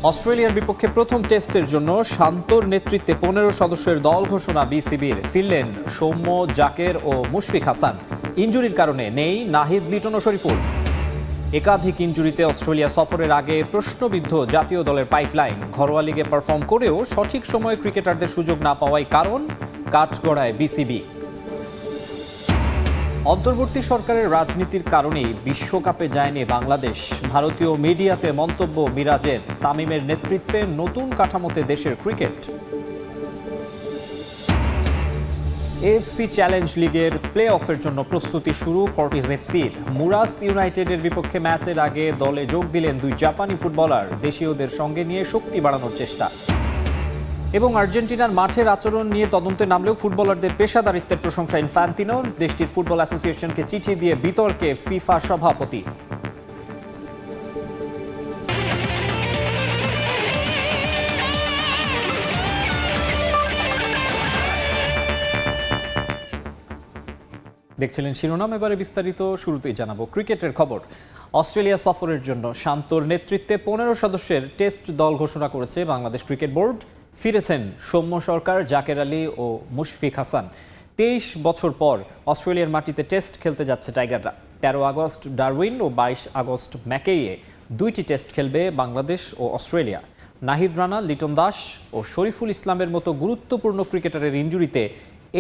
অস্ট্রেলিয়ার বিপক্ষে প্রথম টেস্টের জন্য শান্তর নেতৃত্বে 15 সদস্যের দল ঘোষণা বিসিবির। ফিরলেন সৌম্য, জাকের ও মুশফিক হাসান। ইনজুরির কারণে নেই নাহিদ, লিটন ও শরীফুল। একাধিক ইনজুরিতে অস্ট্রেলিয়া সফরের আগে প্রশ্নবিদ্ধ জাতীয় দলের পাইপলাইন। ঘরোয়া লিগে পারফর্ম করেও সঠিক সময়ে ক্রিকেটারদের সুযোগ না পাওয়াই কারণ, কাঠগড়ায় বিসিবি। অন্তর্বর্তী সরকারের রাজনীতির কারণেই বিশ্বকাপে যায়নি বাংলাদেশ। ভারতীয় মিডিয়াতে মন্তব্য মিরাজের। তামিমের নেতৃত্বে নতুন কাঠামোতে দেশের ক্রিকেট। এএফসি চ্যালেঞ্জ লিগের প্লে অফের জন্য প্রস্তুতি শুরু ফর্টিজ এফসির। মুরাস ইউনাইটেডের বিপক্ষে ম্যাচের আগে দলে যোগ দিলেন দুই জাপানি ফুটবলার। দেশীয়দের সঙ্গে নিয়ে শক্তি বাড়ানোর চেষ্টা। এবং আর্জেন্টিনার মাঠের আচরণ নিয়ে তদন্তে নামলেও ফুটবলারদের পেশাদারিত্বের প্রশংসা ইনফ্যান্তিনোর। দেশটির ফুটবল অ্যাসোসিয়েশনকে চিঠি দিয়ে বিতর্কে ফিফা সভাপতি। দেখছিলেন শিরোনাম, এবারে বিস্তারিত। শুরুতেই জানাবো ক্রিকেটের খবর। অস্ট্রেলিয়া সফরের জন্য শান্তর নেতৃত্বে 15 সদস্যের টেস্ট দল ঘোষণা করেছে বাংলাদেশ ক্রিকেট বোর্ড। ফিরেছেন সৌম্য সরকার, জাকের আলী ও মুশফিক হাসান। 23 বছর পর অস্ট্রেলিয়ার মাটিতে টেস্ট খেলতে যাচ্ছে টাইগাররা। 13 আগস্ট ডারউইন ও 22 আগস্ট ম্যাকেইয়ে দুইটি টেস্ট খেলবে বাংলাদেশ ও অস্ট্রেলিয়া। নাহিদ রানা, লিটন দাস ও শরীফুল ইসলামের মতো গুরুত্বপূর্ণ ক্রিকেটারের ইনজুরিতে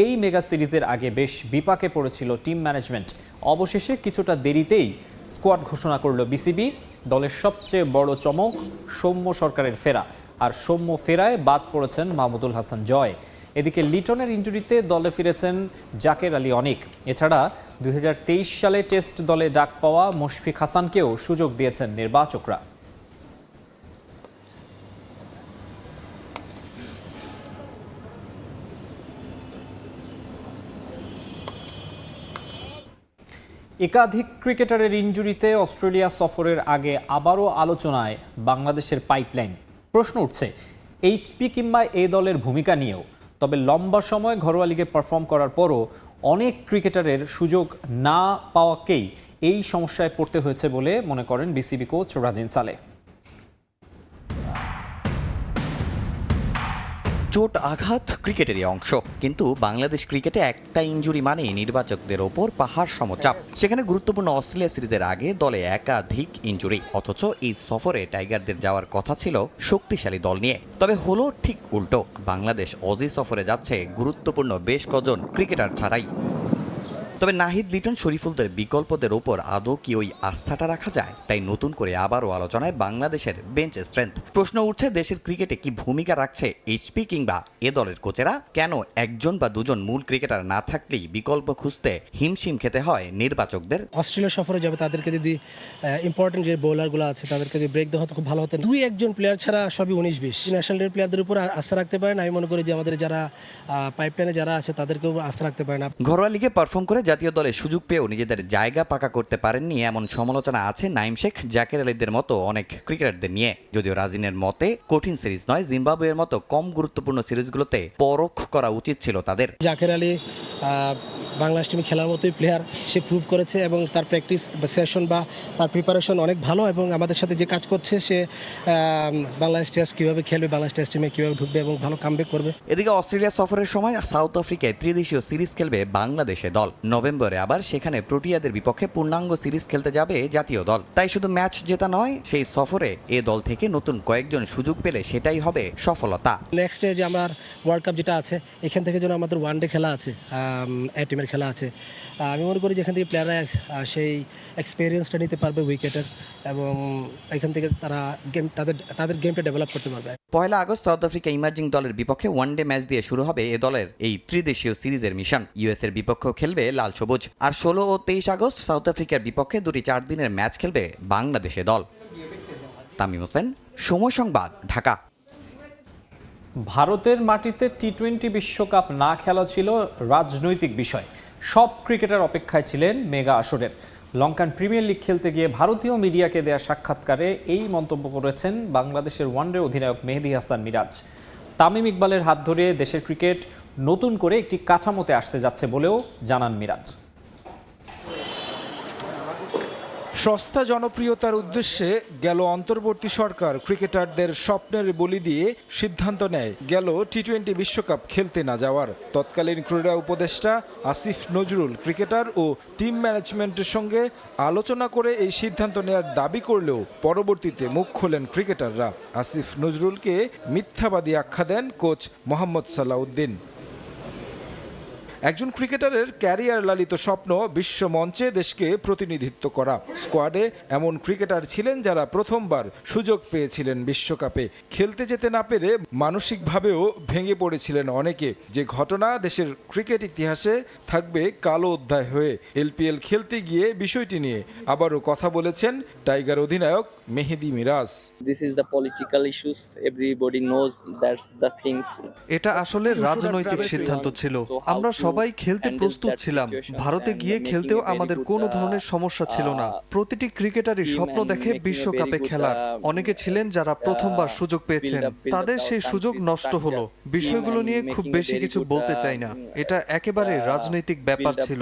এই মেগা সিরিজের আগে বেশ বিপাকে পড়েছিল টিম ম্যানেজমেন্ট। অবশেষে কিছুটা দেরিতেই স্কোয়াড ঘোষণা করল বিসিবি। দলের সবচেয়ে বড় চমক সৌম্য সরকারের ফেরা, আর সৌম্য ফেরায় বাদ পড়েছেন মাহমুদুল হাসান জয়। এদিকে লিটনের ইনজুরিতে দলে ফিরেছেন জাকের আলী অনিক। এছাড়া 2023 সালে টেস্ট দলে ডাক পাওয়া মুশফিক হাসানকেও সুযোগ দিয়েছেন নির্বাচকরা। একাধিক ক্রিকেটারের ইনজুরিতে অস্ট্রেলিয়া সফরের আগে আবারও আলোচনায় বাংলাদেশের পাইপলাইন। প্রশ্ন উঠছে এইচপি কিংবা এ দলের ভূমিকা নিয়েও। তবে লম্বা সময় ঘরোয়া লিগে পারফর্ম করার পরও অনেক ক্রিকেটারের সুযোগ না পাওয়াকেই এই সমস্যায় পড়তে হয়েছে বলে মনে করেন বিসিবি কোচ রাজিন সালে। চোট আঘাত ক্রিকেটেরই অংশ, কিন্তু বাংলাদেশ ক্রিকেটে একটা ইনজুরি মানেই নির্বাচকদের ওপর পাহাড় সমচাপ। সেখানে গুরুত্বপূর্ণ অস্ট্রেলিয়া সিরিজের আগে দলে একাধিক ইনজুরি, অথচ এই সফরে টাইগারদের যাওয়ার কথা ছিল শক্তিশালী দল নিয়ে। তবে হলো ঠিক উল্টো। বাংলাদেশ অজি সফরে যাচ্ছে গুরুত্বপূর্ণ বেশ কজন ক্রিকেটার ছাড়াই। তবে নাহিদ, লিটন, শরীফুলদের বিকল্পদের ওপর আদৌ কি ওই আস্থাটা রাখা যায়? তাই নতুন করে আবারও আলোচনায় বাংলাদেশের বেঞ্চ স্ট্রেংথ। প্রশ্ন উঠছে দেশের ক্রিকেটে কি ভূমিকা রাখছে এইচপি কিংবা এ দলের কোচেরা? কেন একজন বা দুজন মূল ক্রিকেটার না থাকলেই বিকল্প খুঁজতে হিমশিম খেতে হয় নির্বাচকদের? অস্ট্রেলিয়া সফরে যাবে, তাদেরকে যদি ইম্পর্টেন্ট যে বোলারগুলো আছে তাদেরকে যদি ব্রেক দেওয়া হতো খুব ভালো হতো। দুই একজন প্লেয়ার ছাড়া সবই 19-20 ন্যাশনাল প্লেয়ারদের উপর আস্থা রাখতে পারেন। আমি মনে করি যে আমাদের যারা পাইপলাইনে যারা আছে তাদেরকেও আস্থা রাখতে পারে না। ঘরোয়া লিগে পারফর্ম করে জাতীয় দলে সুযোগ পেয়েও নিজেদের জায়গা পাকা করতে পারেননি এমন সমালোচনা আছে নাইম শেখ, জাকের আলীদের মতো অনেক ক্রিকেটারদের নিয়ে। যদিও রাজিনের মতে কঠিন সিরিজ নয়, জিম্বাবুয়ের মতো কম গুরুত্বপূর্ণ সিরিজগুলোতে পরখ করা উচিত ছিল তাদের। জাকের আলী বাংলাদেশ টিমে খেলার মতোই প্লেয়ার, সে প্রুভ করেছে এবং তার প্র্যাকটিস বা সেশন বা তার প্রিপারেশন অনেক ভালো এবং আমাদের সাথে যে কাজ করছে সে বাংলাদেশ টেস্ট কীভাবে খেলবে, বাংলাদেশ টেস্ট টিমে কীভাবে ঢুকবে এবং ভালো কামব্যাক করবে। এদিকে অস্ট্রেলিয়া সফরের সময় সাউথ আফ্রিকায় ত্রিদেশীয় সিরিজ খেলবে বাংলাদেশের দল। নভেম্বরে আবার সেখানে প্রোটিয়াদের বিপক্ষে পূর্ণাঙ্গ সিরিজ খেলতে যাবে জাতীয় দল। তাই শুধু ম্যাচ জেতা নয়, সেই সফরে এ দল থেকে নতুন কয়েকজন সুযোগ পেলে সেটাই হবে সফলতা। নেক্সটে যে আমার ওয়ার্ল্ড কাপ যেটা আছে, এখান থেকে যেন আমাদের ওয়ানডে খেলা আছে, এ টিমের খেলা আছে, আমি মনে করি যেখান থেকে প্লেয়াররা সেই এক্সপিরিয়েন্সটা নিতে পারবে উইকেটের, এবং এখান থেকে তারা তাদের গেমটা ডেভেলপ করতে পারবে। 1 আগস্ট সাউথ আফ্রিকা ইমার্জিং দলের বিপক্ষে ওয়ানডে ম্যাচ দিয়ে শুরু হবে এ দলের এই ত্রিদেশীয় সিরিজের মিশন। ইউএস এর বিপক্ষেও খেলবে লাল সবুজ। আর 16 ও 23 আগস্ট সাউথ আফ্রিকার বিপক্ষে দুটি 4 দিনের ম্যাচ খেলবে বাংলাদেশে দল। তামিম হোসেন, সময় সংবাদ, ঢাকা। ভারতের মাটিতে টি-20 বিশ্বকাপ না খেলা ছিল রাজনৈতিক বিষয়। সব ক্রিকেটার অপেক্ষায় ছিলেন মেগা আসরের। লঙ্কান প্রিমিয়ার লিগ খেলতে গিয়ে ভারতীয় মিডিয়াকে দেয়া সাক্ষাৎকারে এই মন্তব্য করেছেন বাংলাদেশের ওয়ানডে অধিনায়ক মেহেদী হাসান মিরাজ। তামিম ইকবালের হাত ধরে দেশের ক্রিকেট নতুন করে একটি কাঠামোতে আসতে যাচ্ছে বলেও জানান মিরাজ। সস্তা জনপ্রিয়তার উদ্দেশ্যে গেল অন্তর্বর্তী সরকার ক্রিকেটারদের স্বপ্নের বলি দিয়ে সিদ্ধান্ত নেয় গেল টি-20 বিশ্বকাপ খেলতে না যাওয়ার। তৎকালীন ক্রীড়া উপদেষ্টা আসিফ নজরুল ক্রিকেটার ও টিম ম্যানেজমেন্টের সঙ্গে আলোচনা করে এই সিদ্ধান্ত নেয়ার দাবি করলেও পরবর্তীতে মুখ খোলেন ক্রিকেটাররা। আসিফ নজরুলকে মিথ্যাবাদী আখ্যা দেন কোচ মোহাম্মদ সালাউদ্দিন। একজন ক্রিকেটারের ক্যারিয়ার লালিত স্বপ্ন বিশ্ব মঞ্চে দেশকে প্রতিনিধিত্ব করা। স্কোয়াডে এমন ক্রিকেটার ছিলেন যারা প্রথমবার সুযোগ পেয়েছিলেন বিশ্বকাপে। খেলতে যেতে না পেরে মানসিকভাবেও ভেঙে পড়েছিলেন অনেকে। যে ঘটনা দেশের ক্রিকেট ইতিহাসে থাকবে কালো অধ্যায় হয়ে। এলপিএল খেলতে গিয়ে বিষয়টি নিয়ে আবারও কথা বলেছেন টাইগার অধিনায়ক মেহেদী Miraj. This is the political issues. Everybody knows that's the things. এটা আসলে রাজনৈতিক সিদ্ধান্ত ছিল। আমরা সবাই খেলতে প্রস্তুত ছিলাম। ভারতে গিয়ে খেলতেও আমাদের কোনো ধরনের সমস্যা ছিল না। প্রতিটি ক্রিকেটারই স্বপ্ন দেখে বিশ্বকাপে খেলার। অনেকে ছিলেন যারা প্রথমবার সুযোগ পেয়েছেন, তাদের সেই সুযোগ নষ্ট হলো। বিষয়গুলো নিয়ে খুব বেশি কিছু বলতে চাই না। এটা একেবারে রাজনৈতিক ব্যাপার ছিল।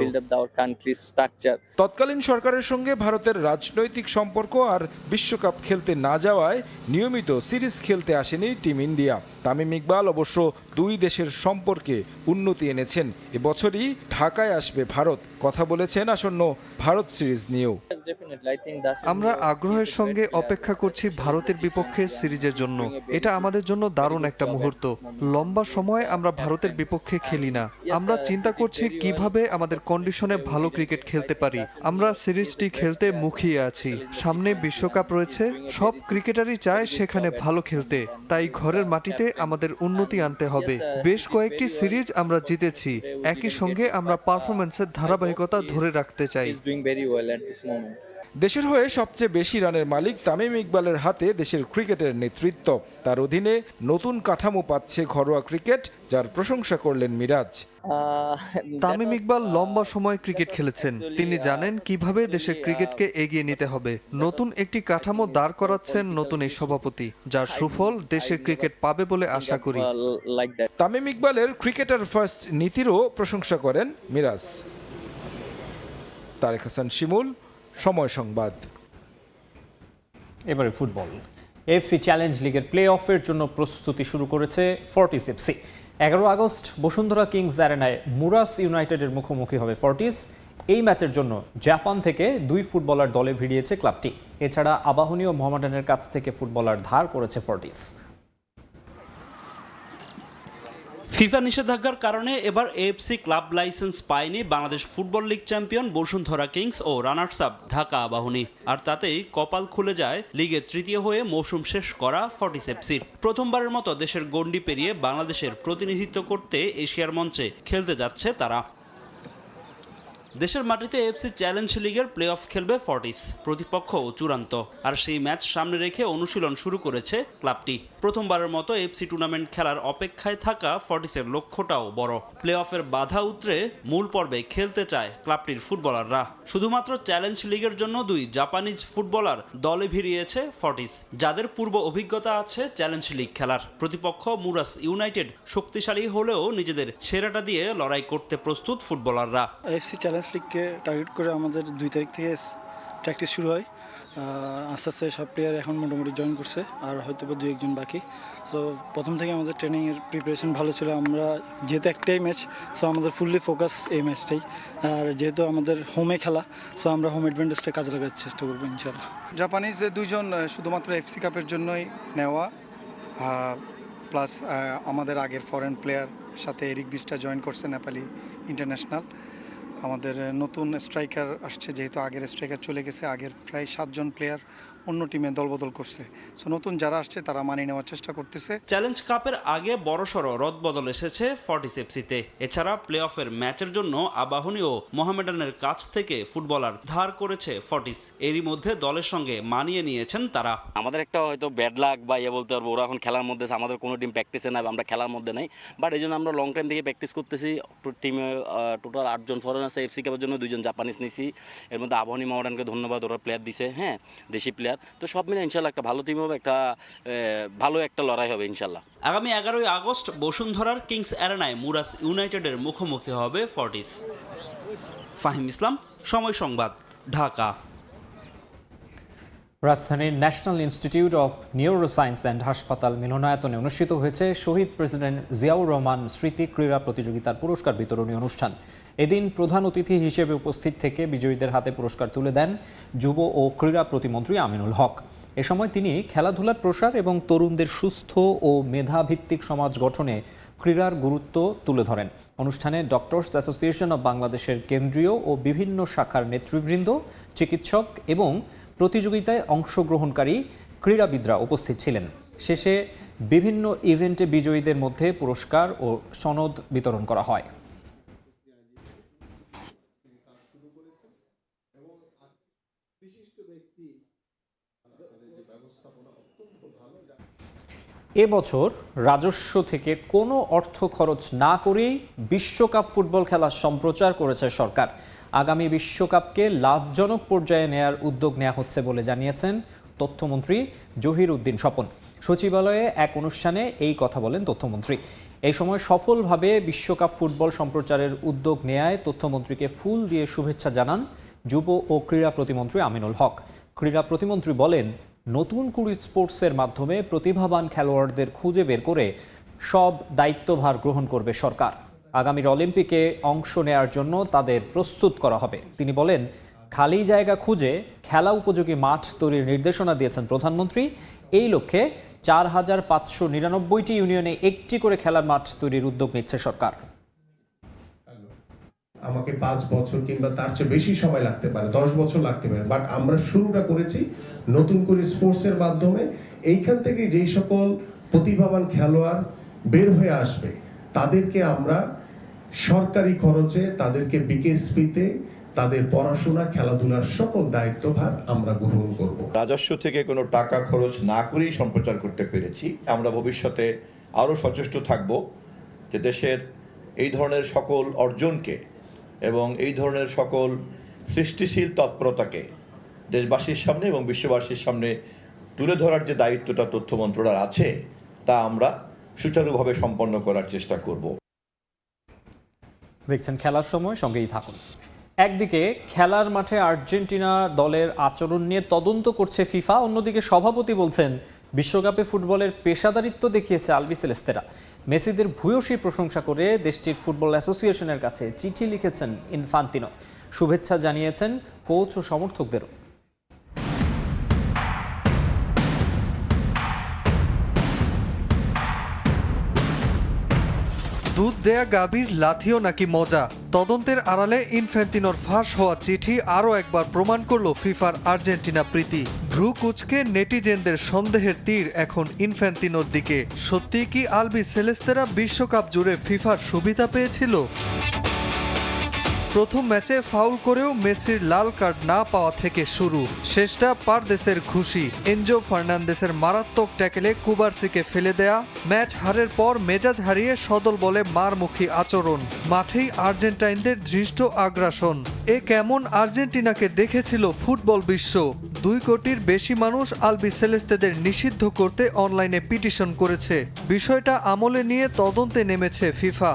তৎকালীন সরকারের সঙ্গে ভারতের রাজনৈতিক সম্পর্ক আর বিশ্বকাপ খেলতে না যাওয়ায় নিয়মিত সিরিজ খেলতে আসেনি টিম ইন্ডিয়া। তামিম ইকবাল অবশ্য দুই দেশের সম্পর্কে উন্নতি এনেছেন। এবছরই ঢাকায় আসবে ভারত। কথা বলেছেন আসন্ন ভারত সিরিজ নিয়েও। আমরা আগ্রহের সঙ্গে অপেক্ষা করছি ভারতের বিপক্ষে সিরিজের জন্য। এটা আমাদের জন্য দারুণ একটা মুহূর্ত। লম্বা সময় আমরা ভারতের বিপক্ষে খেলি না। আমরা চিন্তা করছি কিভাবে আমাদের কন্ডিশনে ভালো ক্রিকেট খেলতে পারি। আমরা সিরিজটি খেলতে মুখিয়ে আছি। সামনে বিশ্বকাপ রয়েছে। সব ক্রিকেটারই চায় সেখানে ভালো খেলতে। তাই ঘরের মাটিতে আমাদের উন্নতি আনতে হবে। বেশ কয়েকটি সিরিজ আমরা জিতেছি। একই সঙ্গে আমরা পারফরম্যান্সের ধারাবাহিকতা ধরে রাখতে চাই। দেশের হয়ে সবচেয়ে বেশি রানের মালিক তামিম ইকবালের হাতে দেশের ক্রিকেটের নেতৃত্ব। তার অধীনে নতুন কাঠামো পাচ্ছে ঘরোয়া ক্রিকেট, যার প্রশংসা করলেন মিরাজ। তামিম ইকবাল লম্বা সময় ক্রিকেট খেলেছেন। তিনি জানেন কিভাবে দেশের ক্রিকেটকে এগিয়ে নিতে হবে। নতুন একটি কাঠামো দাঁড় করাচ্ছেন নতুন এই সভাপতি, যার সুফল দেশের ক্রিকেট পাবে বলে আশা করি। তামিম ইকবালের ক্রিকেটার ফার্স্ট নীতিরও প্রশংসা করেন মিরাজ। তারেক হাসান শিমুল, সময় সংবাদ। এবারে ফুটবল। এফসি চ্যালেঞ্জ লিগের প্লে অফের জন্য প্রস্তুতি শুরু করেছে ফর্টিস এফসি। 11 আগস্ট বসুন্ধরা কিংস অ্যারেনায় মুরাস ইউনাইটেডের মুখোমুখি হবে ফর্টিস। এই ম্যাচের জন্য জাপান থেকে 2 ফুটবলার দলে ভিড়িয়েছে ক্লাবটি। এছাড়া আবাহনী ও মোহামেডানের কাছ থেকে ফুটবলার ধার করেছে ফর্টিস। ফিফা নিষেধাজ্ঞার কারণে এবার এএফসি ক্লাব লাইসেন্স পায়নি Bangladesh football league champion Bashundhara Kings ও রানার্স আপ ঢাকা আবাহনী। আর তাতেই কপাল খুলে যায় লিগে তৃতীয় হয়ে মৌসুম শেষ করা ফর্টিস এফসির। প্রথমবারের মতো দেশের গণ্ডি পেরিয়ে বাংলাদেশের প্রতিনিধিত্ব করতে এশিয়ার মঞ্চে খেলতে যাচ্ছে তারা। দেশের মাটিতে এফসি চ্যালেঞ্জ লিগের প্লে অফ খেলবে ফর্টিস। প্রতিপক্ষ চূড়ান্ত, আর সেই ম্যাচ সামনে রেখে অনুশীলন শুরু করেছে ক্লাবটি। প্রথমবারের মতো এফসি টুর্নামেন্ট খেলার অপেক্ষায় থাকা ফর্টিসের লক্ষ্যটাও বড়। প্লে অফের বাধা উতরে মূল পর্বে খেলতে চায় ক্লাবটির ফুটবলাররা। শুধুমাত্র চ্যালেঞ্জ লিগের জন্য 2 জাপানিজ ফুটবলার দলে ভিড়িয়েছে ফর্টিস, যাদের পূর্ব অভিজ্ঞতা আছে চ্যালেঞ্জ লিগ খেলার। প্রতিপক্ষ মুরাস ইউনাইটেড শক্তিশালী হলেও নিজেদের সেরাটা দিয়ে লড়াই করতে প্রস্তুত ফুটবলাররা। এফসি চ্যালেঞ্জ লিগকে টার্গেট করে আমাদের 2 তারিখ থেকে প্র্যাকটিস শুরু হয়। আস্তে আস্তে সব প্লেয়ার এখন মোটামুটি জয়েন করছে, আর হয়তো 2-1 জন বাকি। সো প্রথম থেকে আমাদের ট্রেনিংয়ের প্রিপারেশন ভালো ছিল। আমরা যেহেতু একটাই ম্যাচ, সো আমাদের ফুললি ফোকাস এই ম্যাচটাই। আর যেহেতু আমাদের হোমে খেলা, সো আমরা হোম অ্যাডভান্টেজটা কাজে লাগার চেষ্টা করবো ইনশাআল্লাহ। জাপানিজ 2 জন শুধুমাত্র এফসি কাপের জন্যই নেওয়া, প্লাস আমাদের আগের ফরেন প্লেয়ার সাথে এরিক বিস্টা জয়েন করছে, নেপালি ইন্টারন্যাশনাল। আমাদের নতুন স্ট্রাইকার আসছে, যেহেতু আগের স্ট্রাইকার চলে গেছে। আগের প্রায় 7 জন প্লেয়ার অন্য টিমে দলবদল করছে। সো নতুন যারা আসছে তারা মানিয়ে নেওয়ার চেষ্টা করতেছে। চ্যালেঞ্জ কাপের আগে বড়সড় রদবদল এসেছে ফর্টিস এফসিতে। এছাড়া প্লে অফের ম্যাচের জন্য আবাহনী ও মোহামেডানের কাছ থেকে ফুটবলার ধার করেছে ফর্টিস। এরই মধ্যে দলের সঙ্গে মানিয়ে নিয়েছেন তারা। আমাদের একটা হয়তো ব্যাড লাক বা বলতে পারবো, ওরা এখন খেলার মধ্যে, আমাদের কোনো টিম প্র্যাকটিসে নাই, আমরা খেলার মধ্যে নাই। বাট এই জন্য আমরা লং টাইম থেকে প্র্যাকটিস করতেছি। টিমে টোটাল 8 জন ফরেন আছে। এফসি কাপের জন্য 2 জন জাপানিজ নিছি। এর মধ্যে আবাহনী মোহামেডানকে ধন্যবাদ, ওরা প্লেয়ার দিছে, হ্যাঁ, দেশি প্লেয়ার। তো সব মিলে ইনশাল্লাহ একটা ভালো টিম হবে, একটা ভালো একটা লড়াই হবে ইনশাল্লাহ। আগামী 11 আগস্ট বসুন্ধরার কিংস অ্যারেনায় মুরাস ইউনাইটেডের মুখোমুখি হবে ফর্টিস। ফাহিম ইসলাম, সময় সংবাদ, ঢাকা। রাজধানীর national institute of neuroscience and হাসপাতাল মিলনায়তনে অনুষ্ঠিত হয়েছে শহীদ প্রেসিডেন্ট জিয়াউর রহমান স্মৃতি ক্রীড়া প্রতিযোগিতার পুরস্কার বিতরণী অনুষ্ঠান। এদিন প্রধান অতিথি হিসেবে উপস্থিত থেকে বিজয়ীদের হাতে পুরস্কার তুলে দেন যুব ও ক্রীড়া প্রতিমন্ত্রী আমিনুল হক। এ সময় তিনি খেলাধুলার প্রসার এবং তরুণদের সুস্থ ও মেধাভিত্তিক সমাজ গঠনে ক্রীড়ার গুরুত্ব তুলে ধরেন। অনুষ্ঠানে ডক্টরস অ্যাসোসিয়েশন অব বাংলাদেশের কেন্দ্রীয় ও বিভিন্ন শাখার নেতৃবৃন্দ, চিকিৎসক এবং প্রতিযোগিতায় অংশগ্রহণকারী ক্রীড়াবিদরা উপস্থিত ছিলেন। শেষে বিভিন্ন ইভেন্টে বিজয়ীদের মধ্যে পুরস্কার ও সনদ বিতরণ করা হয়। এবছর রাজস্ব থেকে কোনো অর্থ খরচ না করেই বিশ্বকাপ ফুটবল খেলা সম্প্রচার করেছে সরকার। আগামী বিশ্বকাপকে লাভজনক পর্যায়ে নেয়ার উদ্যোগ নেওয়া হচ্ছে বলে জানিয়েছেন তথ্যমন্ত্রী জহির উদ্দিন স্বপন। সচিবালয়ে এক অনুষ্ঠানে এই কথা বলেন তথ্যমন্ত্রী। এই সময় সফলভাবে বিশ্বকাপ ফুটবল সম্প্রচারের উদ্যোগ নেয়ায় তথ্যমন্ত্রীকে ফুল দিয়ে শুভেচ্ছা জানান যুব ও ক্রীড়া প্রতিমন্ত্রী আমিনুল হক। ক্রীড়া প্রতিমন্ত্রী বলেন, নতুন কুড়ি স্পোর্টসের মাধ্যমে প্রতিভাবান খেলোয়াড়দের খুঁজে বের করে সব দায়িত্বভার গ্রহণ করবে সরকার। আগামীর অলিম্পিকে অংশ নেয়ার জন্য তাদের প্রস্তুত করা হবে। তিনি বলেন, খালি জায়গা খুঁজে খেলা উপযোগী মাঠ তৈরির নির্দেশনা দিয়েছেন প্রধানমন্ত্রী। এই লক্ষ্যে 4,599টি ইউনিয়নে একটি করে খেলার মাঠ তৈরির উদ্যোগ নিচ্ছে সরকার। আমাকে 5 বছর কিংবা তার চেয়ে বেশি সময় লাগতে পারে, 10 বছর লাগতে পারে, বাট আমরা শুরুটা করেছি নতুন করে স্পোর্টসের মাধ্যমে। এইখান থেকে যেই সকল প্রতিভাবান খেলোয়াড় বের হয়ে আসবে তাদেরকে আমরা সরকারি খরচে, তাদেরকে বিকেএসপিতে তাদের পড়াশোনা, খেলাধুলার সকল দায়িত্বভার আমরা গ্রহণ করব। রাজস্ব থেকে কোনো টাকা খরচ না করেই সম্প্রচার করতে পেরেছি। আমরা ভবিষ্যতে আরও সচেষ্ট থাকব যে দেশের এই ধরনের সকল অর্জনকে এবং এই ধরনের সকল সৃষ্টিশীল তৎপরতাকে দেশবাসীর সামনে এবং বিশ্ববাসীর সামনে তুলে ধরার যে দায়িত্বটা তথ্য মন্ত্রণালয়ের আছে তা আমরা সুচারুভাবে সম্পন্ন করার চেষ্টা করব। দেখছেন খেলার সময়, সঙ্গেই থাকুন। একদিকে খেলার মাঠে আর্জেন্টিনা দলের আচরণ নিয়ে তদন্ত করছে ফিফা, অন্যদিকে সভাপতি বলছেন বিশ্বকাপে ফুটবলের পেশাদারিত্ব দেখিয়েছে আলবিসেলেস্তেরা। মেসিদের ভূয়সী প্রশংসা করে দেশটির ফুটবল অ্যাসোসিয়েশনের কাছে চিঠি লিখেছেন ইনফান্তিনো। শুভেচ্ছা জানিয়েছেন কোচ ও সমর্থকদেরও। দুধ দেয়া গাভীর লাথিও নাকি মজা, তদন্তের আড়ালে ইনফ্যান্তিনোর ফাঁস হওয়া চিঠি আরও একবার প্রমাণ করল ফিফার আর্জেন্টিনা প্রীতি। ভ্রু কুচকে নেটিজেনদের সন্দেহের তীর এখন ইনফ্যান্তিনোর দিকে। সত্যিই কি আলবিসেলেস্তেরা বিশ্বকাপ জুড়ে ফিফার সুবিধা পেয়েছিল? প্রথম ম্যাচে ফাউল করেও মেসির লাল কার্ড না পাওয়া থেকে শুরু, শেষটা পারদেসের ঘুষি, এনজো ফার্নান্দেসের মারাত্মক ট্যাকেলে কুবার্সিকে ফেলে দেয়া, ম্যাচ হারের পর মেজাজ হারিয়ে সদল বলে মারমুখী আচরণ, মাঠেই আর্জেন্টাইনদের দৃষ্ট আগ্রাসন। এ কেমন আর্জেন্টিনাকে দেখেছিল ফুটবল বিশ্ব? 2 কোটির বেশি মানুষ আলবিসেলেস্তেদের নিষিদ্ধ করতে অনলাইনে পিটিশন করেছে। বিষয়টা আমলে নিয়ে তদন্তে নেমেছে ফিফা।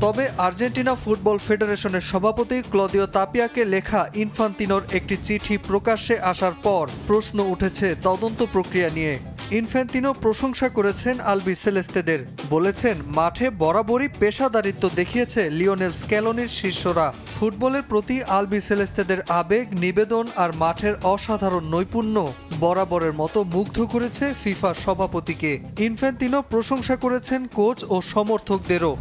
তবে আর্জেন্টিনা ফুটবল ফেডারেশনের সভাপতি ক্লদিও তাপিয়াকে লেখা ইনফান্তিনোর একটি চিঠি প্রকাশ্যে আসার পর প্রশ্ন উঠেছে তদন্ত প্রক্রিয়া নিয়ে। ইনফ্যান্তিনো প্রশংসা করেছেন আলবিসেলেস্তেদের, বলেছেন মাঠে বরাবরই পেশাদারিত্ব দেখিয়েছে লিওনেল স্ক্যালোনির শিষ্যরা। ফুটবলের প্রতি আলবিসেলেস্তেদের আবেগ, নিবেদন আর মাঠের অসাধারণ নৈপুণ্য বরাবরের মতো মুগ্ধ করেছে ফিফা সভাপতিকে। ইনফ্যান্তিনো প্রশংসা করেছেন কোচ ও সমর্থকদেরও।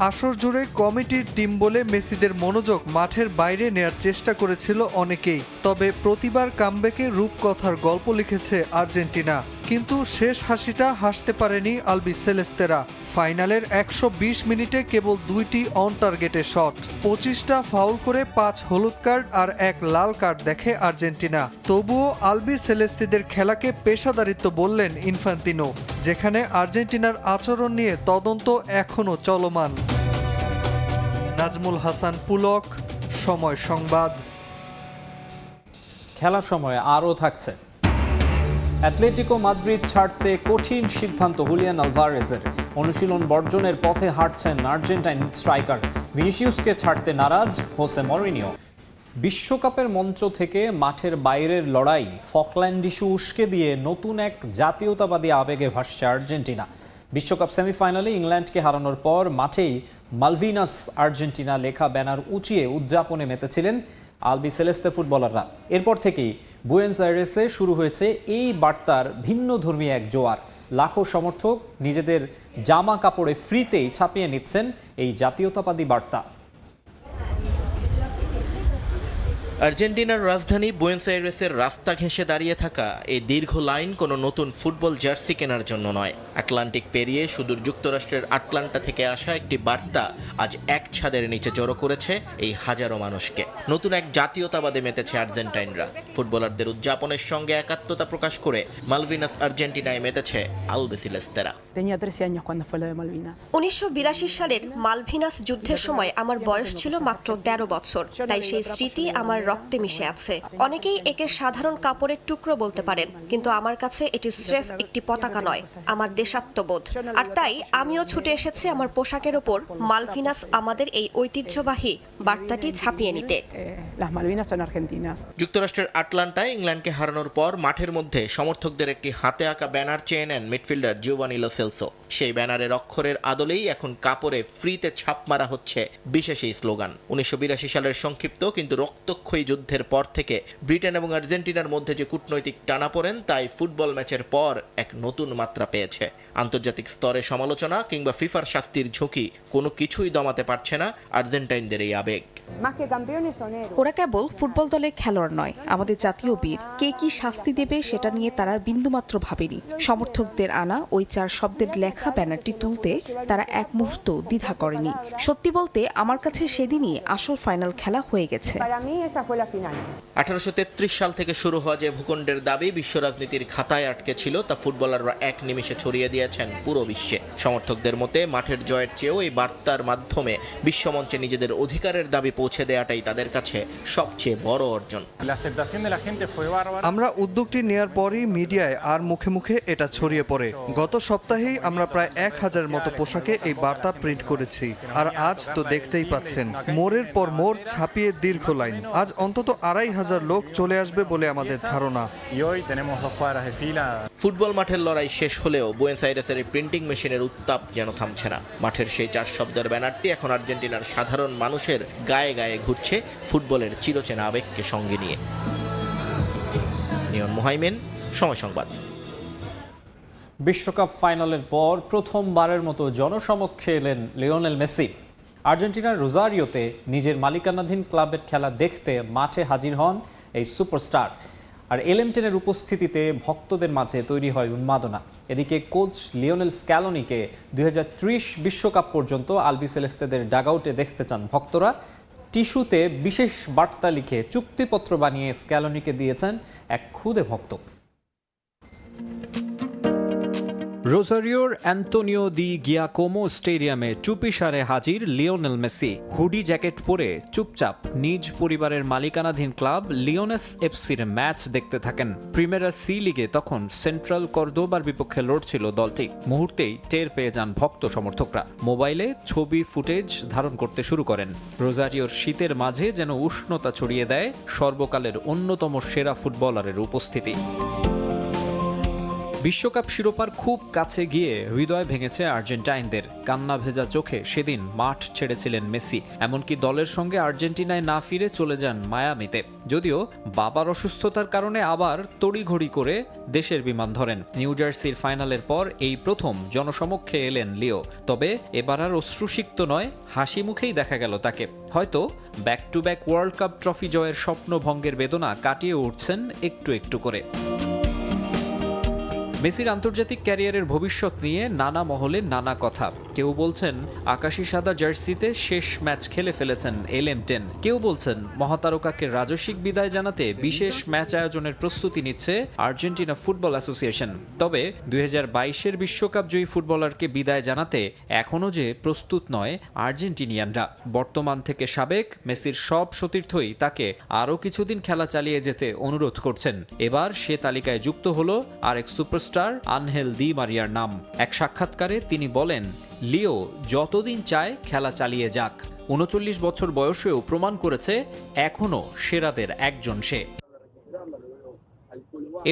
আসর জুড়ে কমিটির টিম বলে মেসিদের মনোযোগ মাঠের বাইরে নেয়ার চেষ্টা করেছিল অনেকেই। তবে প্রতিবার কামব্যাকে রূপকথার গল্প লিখেছে আর্জেন্টিনা, কিন্তু শেষ হাসিটা হাসতে পারেনি আলবিসেলেস্তেরা। ফাইনালের 120 মিনিটে কেবল 2টি অন টার্গেটে শট, 25টা ফাউল করে 5 হলুদ কার্ড আর 1 লাল কার্ড দেখে আর্জেন্টিনা। তবুও আলবিসেলেস্তেদের খেলাকে পেশাদারিত্ব বললেন ইনফান্তিনো, যেখানে আর্জেন্টিনার আচরণ নিয়ে তদন্ত এখনও চলমান। নাজমুল হাসান পুলক, সময় সংবাদ। খেলার সময় আরও থাকছে। অ্যাটলেটিকো মাদ্রিদ ছাড়তে কঠিন সিদ্ধান্ত হুলিয়ান আলভারেজের। অনুশীলন বর্জনের পথে হাঁটছেন আর্জেন্টাইন স্ট্রাইকার। ভিনিসিয়াসকে ছাড়তে নারাজ হোসে মরিনিও। বিশ্বকাপের মঞ্চ থেকে মাঠের বাইরের লড়াই, ফকল্যান্ড ইস্যু উস্কে দিয়ে নতুন এক জাতীয়তাবাদী আবেগে ভাসছে আর্জেন্টিনা। বিশ্বকাপ সেমিফাইনালে ইংল্যান্ডকে হারানোর পর মাঠেই মালভিনাস আর্জেন্টিনা লেখা ব্যানার উঁচিয়ে উদযাপনে মেতেছিলেন আলবি সেলেস্তে ফুটবলাররা। এরপর থেকেই বুয়েন্স আয়ারেসে শুরু হয়েছে এই বার্তার ভিন্ন ধর্মী এক জোয়ার। লাখো সমর্থক নিজেদের জামা কাপড়ে ফ্রিতেই ছাপিয়ে নিচ্ছেন এই জাতীয়তাবাদী বার্তা। আর্জেন্টিনার রাজধানী বুয়েন্স আয়ারেসের রাস্তা ঘেঁষে দাঁড়িয়ে থাকা এই দীর্ঘ লাইন কোনো নতুন ফুটবল জার্সি কেনার জন্য নয়। আটলান্টিক পেরিয়ে সুদূর যুক্তরাষ্ট্রের আটলান্টা থেকে আসা একটি বার্তা আজ এক ছাদের নিচে জড়ো করেছে এই হাজারো মানুষকে। নতুন এক জাতীয়তাবাদে মেতেছে আর্জেন্টাইনরা। ফুটবলারদের উদযাপনের সঙ্গে একাত্মতা প্রকাশ করে মালভিনাস আর্জেন্টিনায় মেতেছে আলবিসেলেস্তেরা। 1982 সালের মালভিনাস যুদ্ধের সময় আমার বয়স ছিল মাত্র 13 বছর, তাই সেই স্মৃতি আমার রক্তে মিশে আছে। অনেকেই একে সাধারণ কাপড়ের টুকরো বলতে পারেন, কিন্তু আমার কাছে এটি স্রেফ একটি পতাকা নয়, আমার দেশাত্মবোধ। আর তাই আমিও ছুটে এসেছি আমার পোশাকের ওপর মালভিনাস আমাদের এই ঐতিহ্যবাহী বার্তাটি ছাপিয়ে নিতে। যুক্তরাষ্ট্রের আটলান্টায় ইংল্যান্ডকে হারানোর পর মাঠের মধ্যে সমর্থকদের একটি হাতে আঁকা ব্যানার চেয়ে নেন মিডফিল্ডার জিওভানি লো সেলসো। সেই ব্যানারের অক্ষরের আদলেই এখন কাপড়ে ফ্রিতে ছাপ মারা হচ্ছে বিশেষ এই স্লোগান। 1982 সালের সংক্ষিপ্ত কিন্তু রক্তক্ষয়ী যুদ্ধের পর থেকে ব্রিটেন এবং আর্জেন্টিনার মধ্যে যে কূটনৈতিক টানাপোড়েন, তাই ফুটবল ম্যাচের পর এক নতুন মাত্রা পেয়েছে। আন্তর্জাতিক স্তরে সমালোচনা কিংবা ফিফার শাস্তির ঝুঁকি কোনো কিছুই দমাতে পারছে না আর্জেন্টাইনদের এই আবেগ। ওরা কেবল ফুটবল দলের খেলোয়াড় নয়, আমাদের জাতীয় বীর। কে কি শাস্তি দেবে সেটা নিয়ে তারা বিন্দুমাত্র ভাবেনি। সমর্থকদের আনা ওই 4 শব্দের লেখা ব্যানারটি তুলতে তারা এক মুহূর্ত দ্বিধা করেনি। সত্যি বলতে আমার কাছে সেদিনই আসল ফাইনাল খেলা হয়ে গেছে। 1833 সাল থেকে শুরু হওয়া যে ভূখণ্ডের দাবি বিশ্ব রাজনীতির খাতায় আটকে ছিল, তা ফুটবলাররা এক নিমিষে ছড়িয়ে দিয়েছেন পুরো বিশ্বে। সমর্থকদের মতে মাঠের জয়ের চেয়েও এই বার্তার মাধ্যমে বিশ্বমঞ্চে নিজেদের অধিকারের দাবি পৌঁছে দেওয়াটাই তাদের কাছে সবচেয়ে বড় অর্জন। আমরা উদ্যোগটি নেয়ার পরই মিডিয়ায় আর মুখে মুখে এটা ছড়িয়ে পড়ে। গত সপ্তাহেই আমরা প্রায় 1000 মতো পোশাকে এই বার্তা প্রিন্ট করেছি। আর আজ তো দেখতেই পাচ্ছেন, মোড়ের পর মোড় ছাপিয়ে দীর্ঘ লাইন। আজ অন্তত 2500 লোক চলে আসবে বলে আমাদের ধারণা। ফুটবল মাঠের লড়াই শেষ হলেও বুয়েন্স আয়ারেসের এই প্রিন্টিং মেশিনের উত্তাপ যেন থামছে না। মাঠের সেই 4 শব্দের ব্যানারটি এখন আর্জেন্টিনার সাধারণ মানুষের গায়ে গায়ে ঘুরছে ফুটবলের চিরচেনা আবেগকে সঙ্গে নিয়ে। নিয়ন মুহাইমেন, সময় সংবাদ। বিশ্বকাপ ফাইনালের পর প্রথমবারের মতো জনসমক্ষে এলেন লিওনেল মেসি। আর্জেন্টিনার রোজারিওতে নিজের মালিকানাধীন ক্লাবের খেলা দেখতে মাঠে হাজির হন এই সুপারস্টার। আর এলএম10-এর উপস্থিতিতে ভক্তদের মাঝে তৈরি হয় উন্মাদনা। এদিকে কোচ লিওনেল স্ক্যালোনিকে 2030 বিশ্বকাপ পর্যন্ত আলবি সেলেস্তেদের ডাগআউটে দেখতে চান ভক্তরা। টিস্যুতে বিশেষ বার্তা লিখে চুক্তিপত্র বানিয়ে স্ক্যালোনিকে দিয়েছেন এক ক্ষুদে ভক্ত। রোজারিওর অ্যান্টোনিও দি গিয়াকোমো স্টেডিয়ামে চুপিসারে হাজির লিওনেল মেসি। হুডি জ্যাকেট পরে চুপচাপ নিজ পরিবারের মালিকানাধীন ক্লাব লিওনেস এফসির ম্যাচ দেখতে থাকেন। প্রিমেরা সি লিগে তখন সেন্ট্রাল কর্দোবার বিপক্ষে লড়ছিল দলটি। মুহূর্তেই টের পেয়ে যান ভক্ত সমর্থকরা। মোবাইলে ছবি ফুটেজ ধারণ করতে শুরু করেন। রোজারিওর শীতের মাঝে যেন উষ্ণতা ছড়িয়ে দেয় সর্বকালের অন্যতম সেরা ফুটবলারের উপস্থিতি। বিশ্বকাপ শিরোপার খুব কাছে গিয়ে হৃদয় ভেঙেছে আর্জেন্টাইনদের। কান্না ভেজা চোখে সেদিন মাঠ ছেড়েছিলেন মেসি। এমনকি দলের সঙ্গে আর্জেন্টিনায় না ফিরে চলে যান মায়ামিতে। যদিও বাবার অসুস্থতার কারণে আবার তড়িঘড়ি করে দেশের বিমান ধরেন। নিউ জার্সির ফাইনালের পর এই প্রথম জনসমক্ষে এলেন লিও। তবে এবার আর অশ্রুসিক্ত নয়, হাসি মুখেই দেখা গেল তাকে। হয়তো back to back world cup trophy জয়ের স্বপ্নভঙ্গের বেদনা কাটিয়ে উঠছেন একটু একটু করে। মেসির আন্তর্জাতিক ক্যারিয়ারের ভবিষ্যৎ নিয়ে নানা মহলে নানা কথা। কেউ বলছেন আকাশি সাদা জার্সিতে শেষ ম্যাচ খেলে ফেলেছেন এলএম10। কেউ বলছেন মহাতারকাকে রাজস্বিক বিদায় জানাতে বিশেষ ম্যাচ আয়োজনের প্রস্তুতি নিচ্ছে আর্জেন্টিনা ফুটবল অ্যাসোসিয়েশন। তবে 2022-এর বিশ্বকাপ জয়ী ফুটবলারকে বিদায় জানাতে এখনও যে প্রস্তুত নয় আর্জেন্টিনিয়ানরা। বর্তমান থেকে সাবেক মেসির সব সতীর্থই তাকে আরও কিছুদিন খেলা চালিয়ে যেতে অনুরোধ করছেন। এবার সে তালিকায় যুক্ত হলো আরেক সুপারস্টার আনহেল দি মারিয়ার নাম। এক সাক্ষাৎকারে তিনি বলেন, লিও যতদিন চায় খেলা চালিয়ে যাক, ৩৯ বছর বয়সেও প্রমাণ করেছে এখনও সেরাদের একজন সে।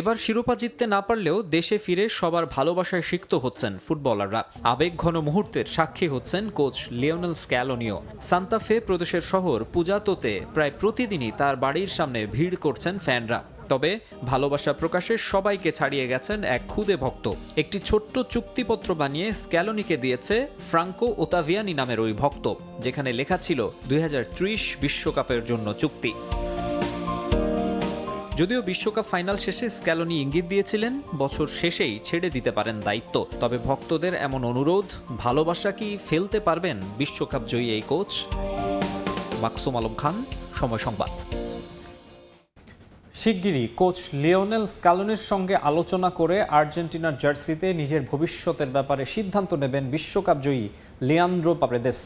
এবার শিরোপা জিততে না পারলেও দেশে ফিরে সবার ভালোবাসায় সিক্ত হচ্ছেন ফুটবলাররা। আবেগঘন মুহূর্তের সাক্ষী হচ্ছেন কোচ লিওনেল স্ক্যালোনিও। সান্তা ফে প্রদেশের শহর পুজাতোতে প্রায় প্রতিদিনই তার বাড়ির সামনে ভিড় করছেন ফ্যানরা। তবে ভালোবাসা প্রকাশে সবাইকে ছাড়িয়ে গেছেন এক খুদে ভক্ত। একটি ছোট্ট চুক্তিপত্র বানিয়ে স্ক্যালোনিকে দিয়েছে ফ্রাঙ্কো ওতাভিয়ানি নামের ওই ভক্ত, যেখানে লেখা ছিল 2030 বিশ্বকাপের জন্য চুক্তি। যদিও বিশ্বকাপ ফাইনাল শেষে স্ক্যালোনি ইঙ্গিত দিয়েছিলেন বছর শেষেই ছেড়ে দিতে পারেন দায়িত্ব। তবে ভক্তদের এমন অনুরোধ, ভালোবাসা কি ফেলতে পারবেন বিশ্বকাপ জয়ী এই কোচ? মাকসুম আলম খান, সময় সংবাদ। শিগগিরই কোচ লিওনেল স্ক্যালোনির সঙ্গে আলোচনা করে আর্জেন্টিনার জার্সিতে নিজের ভবিষ্যতের ব্যাপারে সিদ্ধান্ত নেবেন বিশ্বকাপ জয়ী লিয়ান্দ্রো পারেদেস।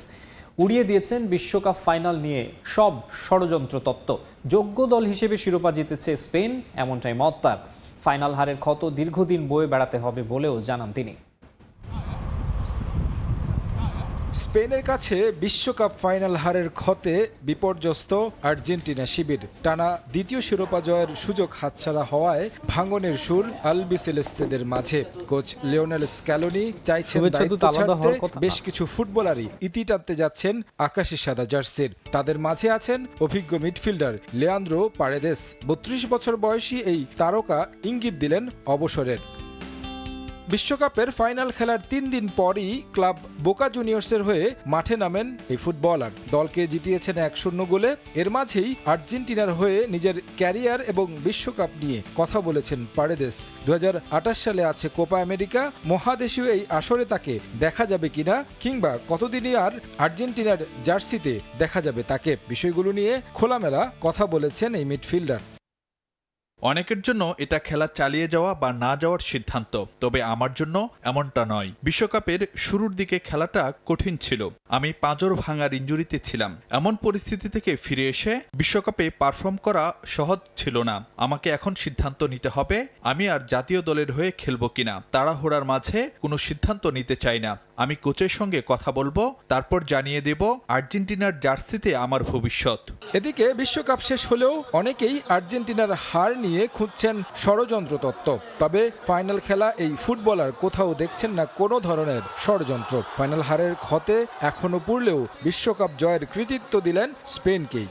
উড়িয়ে দিয়েছেন বিশ্বকাপ ফাইনাল নিয়ে সব ষড়যন্ত্র তত্ত্ব। যোগ্য দল হিসেবে শিরোপা জিতেছে স্পেন, এমনটাই মত তার। ফাইনাল হারের ক্ষত দীর্ঘদিন বয়ে বেড়াতে হবে বলেও জানান তিনি। স্পেনের কাছে বিশ্বকাপ ফাইনাল হারের ক্ষতে বিপর্যস্ত আর্জেন্টিনা শিবির। টানা দ্বিতীয় শিরোপা জয়ের সুযোগ হাতছাড়া হওয়ায় ভাঙনের সুর আলবিসেলেস্তেদের মাঝে। কোচ লিওনেল স্ক্যালোনি চাইছেন দায়িত্ব ছাড়তে বেশ কিছু ফুটবলারই ইতি টানতে যাচ্ছেন আকাশি সাদা জার্সির। তাদের মাঝে আছেন অভিজ্ঞ মিডফিল্ডার লিয়ান্দ্রো পারেদেস। 32 বছর বয়সী এই তারকা ইঙ্গিত দিলেন অবসরের। বিশ্বকাপের ফাইনাল খেলার 3 দিন পরই ক্লাব বোকা জুনিয়র্সের হয়ে মাঠে নামেন এই ফুটবলার। দলকে জিতিয়েছেন 1-0 গোলে। এর মাঝেই আর্জেন্টিনার হয়ে নিজের ক্যারিয়ার এবং বিশ্বকাপ নিয়ে কথা বলেছেন পারেদেস। 2028 সালে আছে কোপা আমেরিকা। মহাদেশীয় এই আসরে তাকে দেখা যাবে কিনা, কিংবা কতদিনই আর আর্জেন্টিনার জার্সিতে দেখা যাবে তাকে, বিষয়গুলো নিয়ে খোলামেলা কথা বলেছেন এই মিডফিল্ডার। অনেকের জন্য এটা খেলা চালিয়ে যাওয়া বা না যাওয়ার সিদ্ধান্ত, তবে আমার জন্য এমনটা নয়। বিশ্বকাপের শুরুর দিকে খেলাটা কঠিন ছিল। আমি পাঁজর ভাঙার ইনজুরিতে ছিলাম। এমন পরিস্থিতি থেকে ফিরে এসে বিশ্বকাপে পারফর্ম করা সহজ ছিল না। আমাকে এখন সিদ্ধান্ত নিতে হবে আমি আর জাতীয় দলের হয়ে খেলবো কিনা। তাড়াহুড়ার মাঝে কোনো সিদ্ধান্ত নিতে চাই না। আমি কোচের সঙ্গে কথা বলবো, তারপর জানিয়ে দেব আর্জেন্টিনার জার্সিতে আমার ভবিষ্যৎ। এদিকে বিশ্বকাপ শেষ হলেও অনেকেই আর্জেন্টিনার হার নিয়ে খুঁজছেন ষড়যন্ত্র তত্ত্ব। তবে ফাইনাল খেলা এই ফুটবলার কোথাও দেখছেন না কোনো ধরনের ষড়যন্ত্র। ফাইনাল হারের ক্ষতে এখনো পুরলেও বিশ্বকাপ জয়ের কৃতিত্ব দিলেন স্পেনকেই।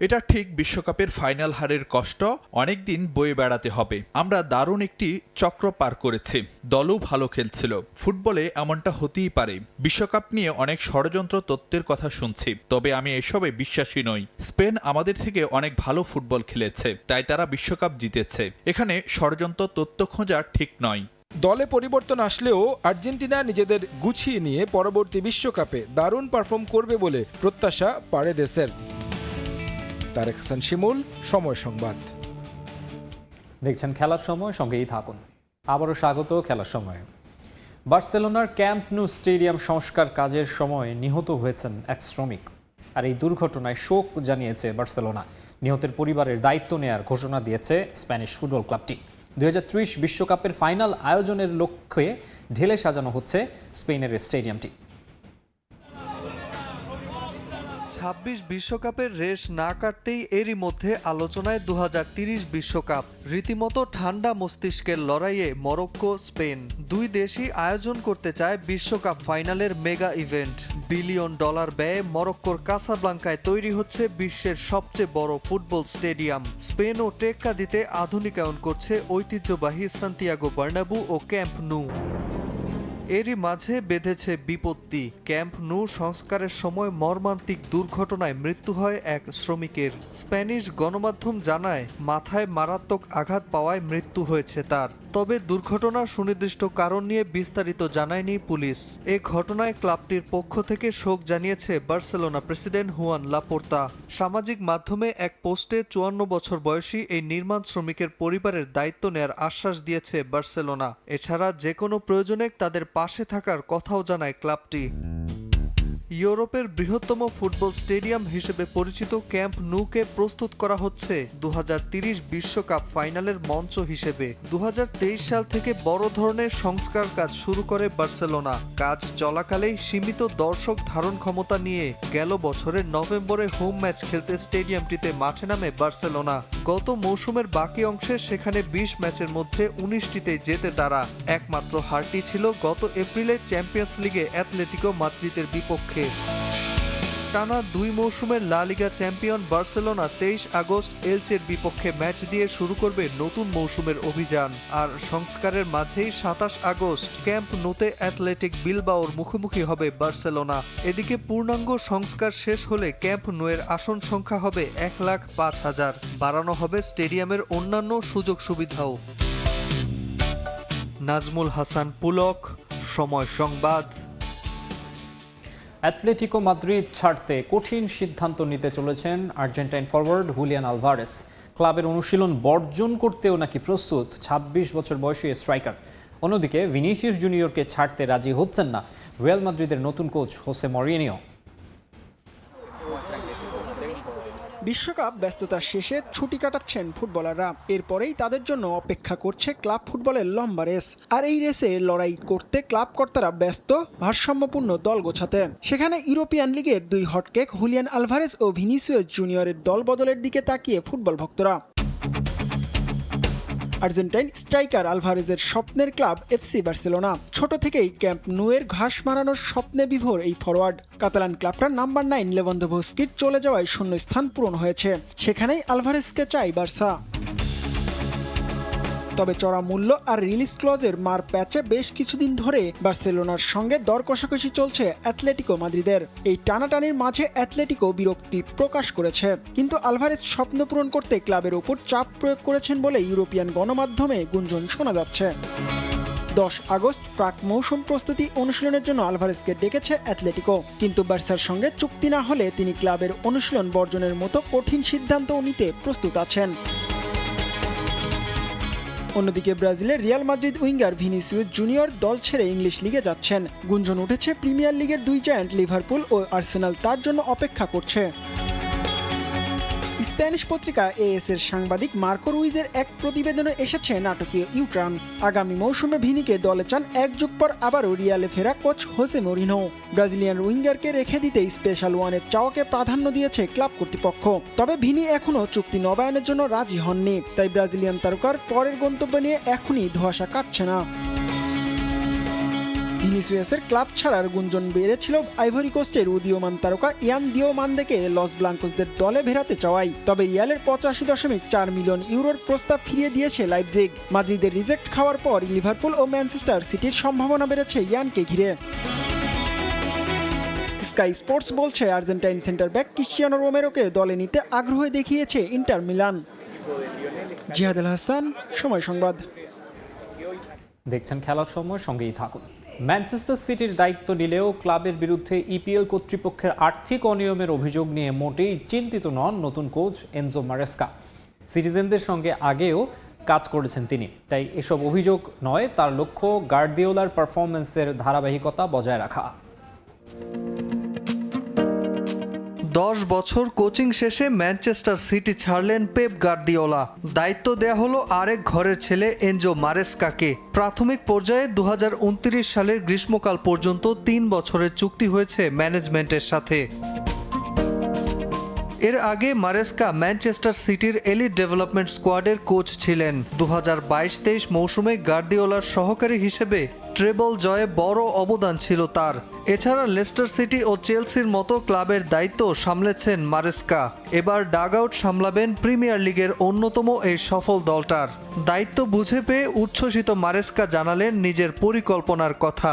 এটা ঠিক, বিশ্বকাপের ফাইনাল হারের কষ্ট অনেকদিন বয়ে বেড়াতে হবে। আমরা দারুণ একটি চক্র পার করেছি, দলও ভালো খেলছিল। ফুটবলে এমনটা হতেই পারে। বিশ্বকাপ নিয়ে অনেক ষড়যন্ত্র তত্ত্বের কথা শুনছি, তবে আমি এসবে বিশ্বাসী নই। স্পেন আমাদের থেকে অনেক ভালো ফুটবল খেলেছে, তাই তারা বিশ্বকাপ জিতেছে। এখানে ষড়যন্ত্র তত্ত্ব খোঁজা ঠিক নয়। দলে পরিবর্তন আসলেও আর্জেন্টিনা নিজেদের গুছিয়ে নিয়ে পরবর্তী বিশ্বকাপে দারুণ পারফর্ম করবে বলে প্রত্যাশা পারেদেসের। তারেক হাসান শিমুল, সময় সংবাদ। দেখছেন খেলার সময়, সঙ্গেই থাকুন। আবারও স্বাগত খেলার সময়ে। বার্সেলোনার ক্যাম্প নু স্টেডিয়াম সংস্কার কাজের সময় নিহত হয়েছেন এক শ্রমিক। আর এই দুর্ঘটনায় শোক জানিয়েছে বার্সেলোনা। নিহতের পরিবারের দায়িত্ব নেয়ার ঘোষণা দিয়েছে স্প্যানিশ ফুটবল ক্লাবটি। 2030 বিশ্বকাপের ফাইনাল আয়োজনের লক্ষ্যে ঢেলে সাজানো হচ্ছে স্পেনের স্টেডিয়ামটি। 26 বিশ্বকাপের রেশ না কাটতেই এরই মধ্যে আলোচনায় 2030 বিশ্বকাপ। রীতিমতো ঠান্ডা মস্তিষ্কের লড়াইয়ে মরক্কো স্পেন দুই দেশই আয়োজন করতে চায় বিশ্বকাপ ফাইনালের মেগা ইভেন্ট। $1 বিলিয়ন ব্যয়ে মরক্কোর কাসাব্লাঙ্কায় তৈরি হচ্ছে বিশ্বের সবচেয়ে বড় ফুটবল স্টেডিয়াম। স্পেনও টেক্কা দিতে আধুনিকায়ন করছে ঐতিহ্যবাহী সান্তিয়াগো বার্নাবু ও ক্যাম্প নু। এরই মাঝে বেঁধেছে বিপত্তি। ক্যাম্প নু সংস্কারের সময় মর্মান্তিক দুর্ঘটনায় মৃত্যু হয় এক শ্রমিকের। স্প্যানিশ গণমাধ্যম জানায় মাথায় মারাত্মক আঘাত পাওয়ায় মৃত্যু হয়েছে তার। তবে দুর্ঘটনার সুনির্দিষ্ট কারণ নিয়ে বিস্তারিত জানায়নি পুলিশ। এ ঘটনায় ক্লাবটির পক্ষ থেকে শোক জানিয়েছে বার্সেলোনা প্রেসিডেন্ট হুয়ান লাপোর্তা। সামাজিক মাধ্যমে এক পোস্টে 54 বছর বয়সী এই নির্মাণ শ্রমিকের পরিবারের দায়িত্ব নেয়ার আশ্বাস দিয়েছে বার্সেলোনা। এছাড়া যে কোনো প্রয়োজনে তাদের পাশে থাকার কথাও জানায় ক্লাবটি। ইউরোপের বৃহত্তম ফুটবল স্টেডিয়াম হিসেবে পরিচিত ক্যাম্প নুকে প্রস্তুত করা হচ্ছে 2030 বিশ্বকাপ ফাইনালের মঞ্চ হিসেবে। 2023 সাল থেকে বড় ধরনের সংস্কার কাজ শুরু করে বার্সেলোনা। কাজ চলাকালেই সীমিত দর্শক ধারণ ক্ষমতা নিয়ে গেল বছরের নভেম্বরে হোম ম্যাচ খেলতে স্টেডিয়ামটিতে মাঠে নামে বার্সেলোনা। গত মৌসুমের বাকি অংশে সেখানে 20 ম্যাচের মধ্যে 19টিতে জেতে তারা। একমাত্র হারটি ছিল গত এপ্রিলে চ্যাম্পিয়ন্স লিগে অ্যাটলেটিকো মাদ্রিদের বিপক্ষে। টানা 2 মৌসুমের লা লিগা চ্যাম্পিয়ন বার্সেলোনা 23 আগস্ট এলচের বিপক্ষে ম্যাচ দিয়ে শুরু করবে নতুন মৌসুমের অভিযান। আর সংস্কারের মাঝেই 27 আগস্ট ক্যাম্প নুতে অ্যাথলেটিক বিলবাওর মুখোমুখি হবে বার্সেলোনা। এদিকে পূর্ণাঙ্গ সংস্কার শেষ হলে ক্যাম্প নুয়ের আসন সংখ্যা হবে 1,05,000। বাড়ানো হবে স্টেডিয়ামের অন্যান্য সুযোগ সুবিধাও। নাজমুল হাসান পুলক, সময় সংবাদ। অ্যাটলেটিকো মাদ্রিদ ছাড়তে কঠিন সিদ্ধান্ত নিতে চলেছেন আর্জেন্টাইন ফরওয়ার্ড হুলিয়ান আলভারেস। ক্লাবের অনুশীলন বর্জন করতেও নাকি প্রস্তুত 26 বছর বয়সী স্ট্রাইকার। অন্যদিকে ভিনিসিয়াস জুনিয়রকে ছাড়তে রাজি হচ্ছেন না রিয়াল মাদ্রিদের নতুন কোচ হোসে মরিনিও। বিশ্বকাপ ব্যস্ততা শেষে ছুটি কাটাচ্ছেন ফুটবলাররা। এরপরেই তাদের জন্য অপেক্ষা করছে ক্লাব ফুটবলের লম্বা রেস। আর এই রেসে লড়াই করতে ক্লাব কর্তারা ব্যস্ত ভারসাম্যপূর্ণ দল গোছাতে। সেখানে ইউরোপিয়ান লিগের 2 হটকেক হুলিয়ান আলভারেস ও ভিনিসিয়াস জুনিয়রের দল বদলের দিকে তাকিয়ে ফুটবল ভক্তরা। আর্জেন্টাইন স্ট্রাইকার আলভারেজের স্বপ্নের ক্লাব এফসি বার্সেলোনা। ছোট থেকেই ক্যাম্প নুয়ের ঘাস মারানোর স্বপ্নে বিভোর এই ফরওয়ার্ড। কাতালান ক্লাবটার নাম্বার 9 লেভানডোভস্কির চলে যাওয়ায় শূন্যস্থান পূরণ হয়েছে। সেখানেই আলভারেজকে চাই বার্সা। তবে চড়া মূল্য আর রিলিজ ক্লজের মার প্যাচে বেশ কিছুদিন ধরে বার্সেলোনার সঙ্গে দর কষাকষি চলছে অ্যাটলেটিকো মাদ্রিদের। এই টানাটানির মাঝে অ্যাটলেটিকো বিরক্তি প্রকাশ করেছে, কিন্তু আলভারেজ স্বপ্ন পূরণ করতে ক্লাবের ওপর চাপ প্রয়োগ করেছেন বলে ইউরোপিয়ান গণমাধ্যমে গুঞ্জন শোনা যাচ্ছে। 10 আগস্ট প্রাক মৌসুম প্রস্তুতি অনুশীলনের জন্য আলভারেজকে ডেকেছে অ্যাটলেটিকো, কিন্তু বার্সার সঙ্গে চুক্তি না হলে তিনি ক্লাবের অনুশীলন বর্জনের মতো কঠিন সিদ্ধান্তও নিতে প্রস্তুত আছেন। অন্যদিকে ব্রাজিলের Real Madrid winger Vinicius junior দল ছেড়ে ইংলিশ লিগে যাচ্ছেন। গুঞ্জন উঠেছে প্রিমিয়ার লিগের 2 জায়ান্ট লিভারপুল ও আর্সেনাল তার জন্য অপেক্ষা করছে। স্প্যানিশ পত্রিকা এএস এর সাংবাদিক মার্কো রুইজের এক প্রতিবেদনে এসেছে নাটকীয় ইউটার্ন। আগামী মৌসুমে ভিনিকে দলে চান 1 যুগ পর আবারও রিয়ালে ফেরা কোচ হোসে মরিনহো। ব্রাজিলিয়ান উইঙ্গারকে রেখে দিতেই স্পেশাল ওয়ানের চাওয়াকে প্রাধান্য দিয়েছে ক্লাব কর্তৃপক্ষ। তবে ভিনি এখনও চুক্তি নবায়নের জন্য রাজি হননি, তাই ব্রাজিলিয়ান তারকার পরের গন্তব্য নিয়ে এখনই ধোঁয়াশা কাটছে না। ভিনিসিয়াসের ক্লাব ছাড়ার গুঞ্জন বেড়েছিল আইভরি কোস্টের উদীয়মান তারকা ইয়ান দিওমান্দেকে লস ব্লাঙ্কোসদের দলে ভেড়াতে চাওয়াই। তবে রিয়ালের 85.4 মিলিয়ন ইউরোর প্রস্তাব ফিরিয়ে দিয়েছে লাইপজিগ। মাদ্রিদের রিজেক্ট খাওয়ার পর লিভারপুল ও ম্যানচেস্টার সিটির সম্ভাবনা বেড়েছে ইয়ানকে ঘিরে। স্কাই স্পোর্টস বলছে আর্জেন্টাইন সেন্টার ব্যাক ক্রিশ্চিয়ানো রোমেরোকে দলে নিতে আগ্রহ দেখিয়েছে ইন্টার মিলান। জিহাদ আল হাসান, সময় সংবাদ। দেখছেন খেলার সময়, সঙ্গেই থাকুন। ম্যানচেস্টার সিটির দায়িত্ব নিলেও ক্লাবের বিরুদ্ধে ইপিএল কর্তৃপক্ষের আর্থিক অনিয়মের অভিযোগ নিয়ে মোটেই চিন্তিত নন নতুন কোচ এনজো মারেস্কা। সিটিজেনদের সঙ্গে আগেও কাজ করেছেন তিনি, তাই এসব অভিযোগ নয়, তার লক্ষ্য গার্দিওলার পারফরম্যান্সের ধারাবাহিকতা বজায় রাখা। 10 বছর কোচিং শেষে ম্যানচেস্টার সিটি ছাড়লেন পেপ গার্দিওলা। দায়িত্ব দেয়া হলো আরেক ঘরের ছেলে এনজো মারেস্কাকে। প্রাথমিক পর্যায়ে 2029 সালের গ্রীষ্মকাল পর্যন্ত 3 বছরের চুক্তি হয়েছে ম্যানেজমেন্টের সাথে। এর আগে মারেস্কা ম্যানচেস্টার সিটির এলিট ডেভেলপমেন্ট স্কোয়াডের কোচ ছিলেন। 2022-23 মৌসুমে গার্দিওলার সহকারী হিসেবে ট্রেবল জয়ে বড় অবদান ছিল তার। এছাড়া লেস্টার সিটি ও চেলসির মতো ক্লাবের দায়িত্ব সামলেছেন মারেস্কা। এবার ডাগআউট সামলাবেন প্রিমিয়ার লিগের অন্যতম এই সফল দলটার। দায়িত্ব বুঝে পেয়ে উচ্ছ্বসিত মারেস্কা জানালেন নিজের পরিকল্পনার কথা।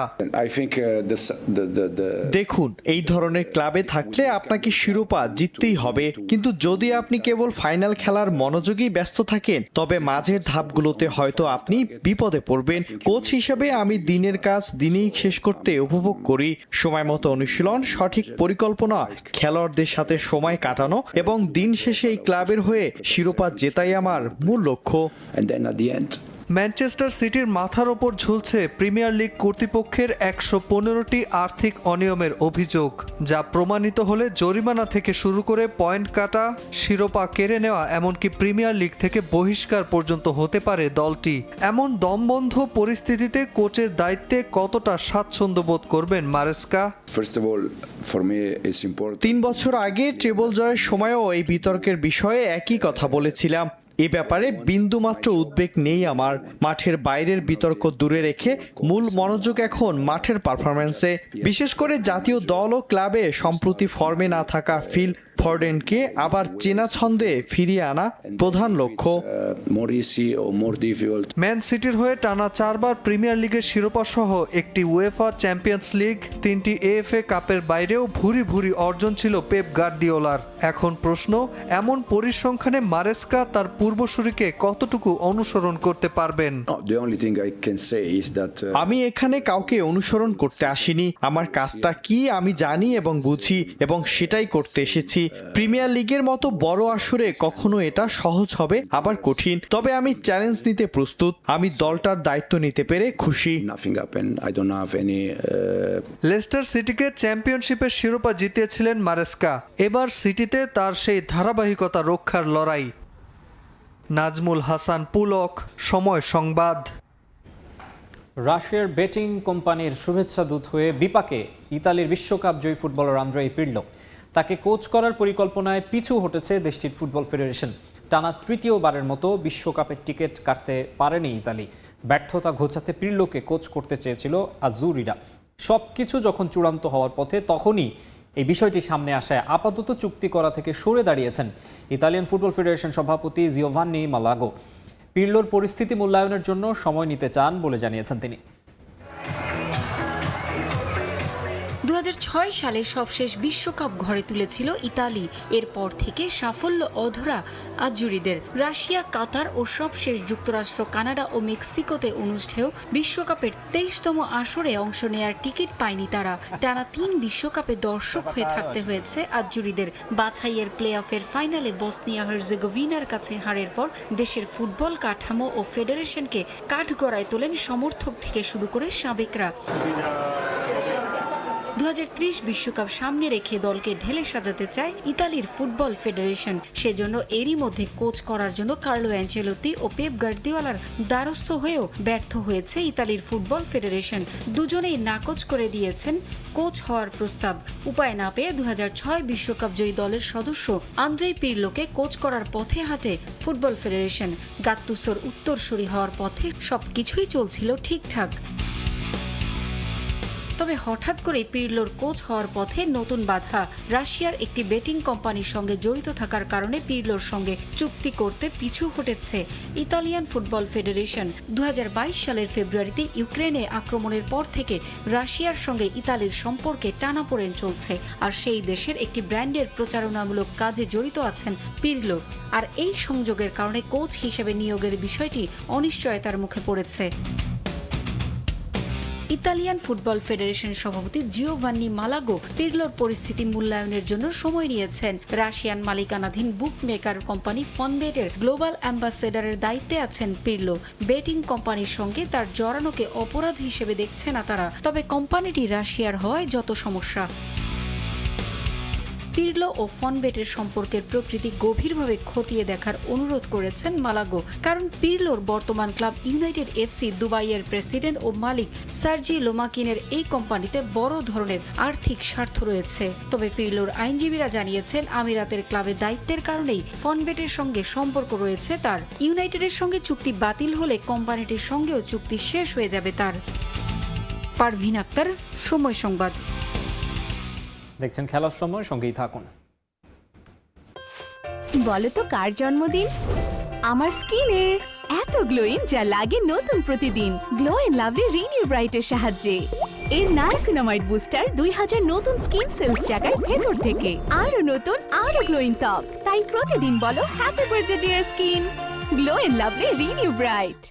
দেখুন, এই ধরনের ক্লাবে থাকলে আপনাকে শিরোপা জিততেই হবে, কিন্তু যদি আপনি কেবল ফাইনাল খেলার মনোযোগী ব্যস্ত থাকেন তবে মাঝের ধাপগুলোতে হয়তো আপনি বিপদে পড়বেন। কোচ হিসেবে আমি দিনের কাজ দিনেই শেষ করতে উপভোগ করি। সময় মতো অনুশীলন, সঠিক পরিকল্পনা, খেলোয়াড়দের সাথে সময় কাটানো এবং দিন শেষে এই ক্লাবের হয়ে শিরোপা জেতাই আমার মূল লক্ষ্য। ম্যানচেস্টার সিটির মাথার ওপর ঝুলছে প্রিমিয়ার লিগ কর্তৃপক্ষের ১১৫টি আর্থিক অনিয়মের অভিযোগ, যা প্রমাণিত হলে জরিমানা থেকে শুরু করে পয়েন্ট কাটা, শিরোপা কেড়ে নেওয়া, এমনকি প্রিমিয়ার লিগ থেকে বহিষ্কার পর্যন্ত হতে পারে দলটি। এমন দমবন্ধ পরিস্থিতিতে কোচের দায়িত্বে কতটা স্বাচ্ছন্দ্য বোধ করবেন মারেস্কা? ৩ বছর আগে ট্রেবল জয়ের সময়ও এই বিতর্কের বিষয়ে একই কথা বলেছিলাম। এ ব্যাপারে বিন্দুমাত্র উদ্বেগ নেই আমার। মাঠের বাইরের বিতর্ক দূরে রেখে মূল মনোযোগ এখন মাঠের পারফরম্যান্সে। বিশেষ করে জাতীয় দল ও ক্লাবে সম্প্রতি ফর্মে না থাকা ফিল ফর্ডেনকে আবার চেনা ছন্দে ফিরিয়ে আনা প্রধান লক্ষ্য। ম্যান সিটির হয়ে টানা 4 বার প্রিমিয়ার লিগের শিরোপা সহ একটি উয়েফা চ্যাম্পিয়ন্স লিগ, 3টি এএফএ কাপের বাইরেও ভুরি ভুরি অর্জন ছিল পেপ গার্দিওলার। এখন প্রশ্ন, এমন পরিসংখ্যানে মারেস্কা তার পূর্বসূরিকে কতটুকু অনুসরণ করতে পারবেন? আমি এখানে কাউকে অনুসরণ করতে আসিনি। আমার কাজটা কি আমি জানি এবং বুঝি, এবং সেটাই করতে এসেছি। প্রিমিয়ার লিগের মতো বড় আসরে কখনো এটা সহজ হবে, আবার কঠিন। তবে আমি চ্যালেঞ্জ নিতে প্রস্তুত। আমি দলটার দায়িত্ব নিতে পেরে খুশি। লেস্টার সিটিকে চ্যাম্পিয়নশিপের শিরোপা জিতিয়েছিলেন মারেস্কা। এবার সিটিতে তার সেই ধারাবাহিকতা রক্ষার লড়াই। নাজমুল হাসান পুলক, সময় সংবাদ। রাশিয়ার বেটিং কোম্পানির শুভেচ্ছা দূত হয়ে বিপাকে ইতালির বিশ্বকাপ জয়ী ফুটবলার আন্দ্রেই পিরলো। তাকে কোচ করার পরিকল্পনায় পিছু হটেছে দেশটির ফুটবল ফেডারেশন। টানা তৃতীয়বারের মতো বিশ্বকাপের টিকিট কাটতে পারেনি ইতালি। ব্যর্থতা ঘোচাতে পিরলোকে কোচ করতে চেয়েছিল আজুরিরা। সবকিছু যখন চূড়ান্ত হওয়ার পথে, তখনই এই বিষয়টি সামনে আসায় আপাতত চুক্তি করা থেকে সরে দাঁড়িয়েছেন ইতালিয়ান ফুটবল ফেডারেশন সভাপতি জিওভান্নি মালাগো। পিরলোর পরিস্থিতি মূল্যায়নের জন্য সময় নিতে চান বলে জানিয়েছেন তিনি। 2006 সালে সবশেষ বিশ্বকাপ ঘরে তুলেছিল ইতালি। এরপর থেকে সাফল্য অধরা আজুরিদের। রাশিয়া, কাতার ও সবশেষ যুক্তরাষ্ট্র, কানাডা ও মেক্সিকোতে অনুষ্ঠেয় বিশ্বকাপের 23তম আসরে অংশ নেয়ার টিকিট পায়নি তারা। টানা 3 বিশ্বকাপে দর্শক হয়ে থাকতে হয়েছে আজুরিদের। বাছাইয়ের প্লে অফের ফাইনালে বসনিয়া হার্জেগোভিনার কাছে হারের পর দেশের ফুটবল কাঠামো ও ফেডারেশনকে কাঠগড়ায় তোলেন সমর্থক থেকে শুরু করে সাবেকরা। 2030 বিশ্বকাপ সামনে রেখে দলকে ঢেলে সাজাতে চায় ইতালির ফুটবল ফেডারেশন। সেজন্য এরই মধ্যে কোচ করার জন্য কার্লো অ্যাঞ্চেলোত্তি ও পেপ গার্দিওলার দ্বারস্থ হয়েও ব্যর্থ হয়েছে ইতালির ফুটবল ফেডারেশন। দুজনেই নাকচ করে দিয়েছেন কোচ হওয়ার প্রস্তাব। উপায় না পেয়ে 2006 বিশ্বকাপ জয়ী দলের সদস্য আন্দ্রেই পিরলোকে কোচ করার পথে হাঁটে ফুটবল ফেডারেশন। গাত্তুসোর উত্তরসূরি হওয়ার পথে সবকিছুই চলছিল ঠিকঠাক। তবে হঠাৎ করে পিরলোর কোচ হওয়ার পথে নতুন বাধা। রাশিয়ার একটি বেটিং কোম্পানির সঙ্গে জড়িত থাকার কারণে পিরলোর সঙ্গে চুক্তি করতে পিছু হটেছে ইতালিয়ান ফুটবল ফেডারেশন। 2022 সালের ফেব্রুয়ারিতে ইউক্রেনে আক্রমণের পর থেকে রাশিয়ার সঙ্গে ইতালির সম্পর্কে টানাপোড়েন চলছে। আর সেই দেশের একটি ব্র্যান্ডের প্রচারণামূলক কাজে জড়িত আছেন পিরলো। আর এই সংযোগের কারণে কোচ হিসেবে নিয়োগের বিষয়টি অনিশ্চয়তার মুখে পড়েছে। ইতালিয়ান ফুটবল ফেডারেশন সভাপতি জিওভান্নি মালাগো পিরলোর পরিস্থিতি মূল্যায়নের জন্য সময় নিয়েছেন। রাশিয়ান মালিকানাধীন বুক মেকার কোম্পানি ফনবেটের গ্লোবাল অ্যাম্বাসেডারের দায়িত্বে আছেন পিরলো। বেটিং কোম্পানির সঙ্গে তার জড়ানোকে অপরাধ হিসেবে দেখছে না তারা। তবে কোম্পানিটি রাশিয়ার হওয়ায় যত সমস্যা। পিরলো ও ফনবেটের সম্পর্কের প্রকৃতি গভীরভাবে খতিয়ে দেখার অনুরোধ করেছেন মালাগো। কারণ পিরলোর বর্তমান ক্লাব ইউনাইটেড এফসি দুবাইয়ের প্রেসিডেন্ট ও মালিক সার্জি লোমাকিনের এই কোম্পানিতে বড় ধরনের আর্থিক স্বার্থ রয়েছে। তবে পিরলোর আইনজীবীরা জানিয়েছেন আমিরাতের ক্লাবে দায়িত্বের কারণেই ফনবেটের সঙ্গে সম্পর্ক রয়েছে তার। ইউনাইটেডের সঙ্গে চুক্তি বাতিল হলে কোম্পানিটির সঙ্গেও চুক্তি শেষ হয়ে যাবে তার। পারভিন আক্তার, সময় সংবাদ। দেখছেন খেলার সময়, সঙ্গেই থাকুন। বলো তো কার জন্মদিন? আমার স্কিনের। এত গ্লোয়িং যা লাগে নতুন প্রতিদিন। গ্লো এন্ড লাভলি রিনিউ ব্রাইটের সাহায্যে। এর নায়াসিনামাইড বুস্টার 2000 নতুন স্কিন সেলস জাগায় ভেতর থেকে। আরো নতুন, আরো গ্লোয়িং ত্বক। তাই প্রতিদিন বলো happy birthday dear skin. Glow and lovely renew bright.